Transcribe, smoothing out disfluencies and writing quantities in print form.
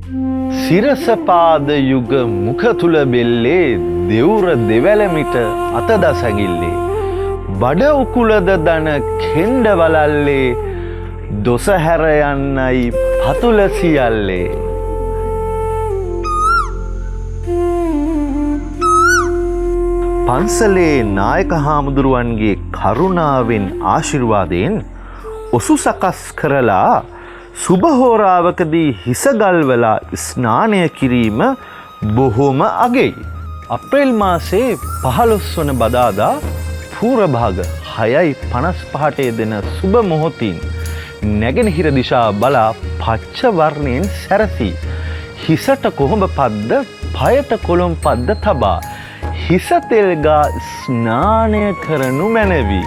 සිරසපාද යුග මුඛ තුල බෙල්ලේ දෙවුර දෙවැලමිට අතද සැඟිල්ලේ බඩ උකුලද දන කෙන්ඩ වලල්ලේ දොස හැර යන්නයි පතුල සියල්ලේ. පන්සලේ නායක හාමුදුරුවන්ගේ කරුණාවෙන් ආශිර්වාදයෙන් ඔසු සකස් කරලා සුබහෝරාවකදී හිසගල්වලා ස්නානය කිරීම බොහෝම අගෙයි. අප්‍රේල් මාසේ 15 වන බදාදා පූර්වභාග 6:55 දෙන සුබ මොහොතින් නැගෙනහිර දිශා බලා පච්ච වර්ණයෙන් සැරසී හිසට කොහොඹ පද්ද පයට කොළොම් පද්ද තබා හිස තෙල්ගා ස්නානය කරනු මැනවි.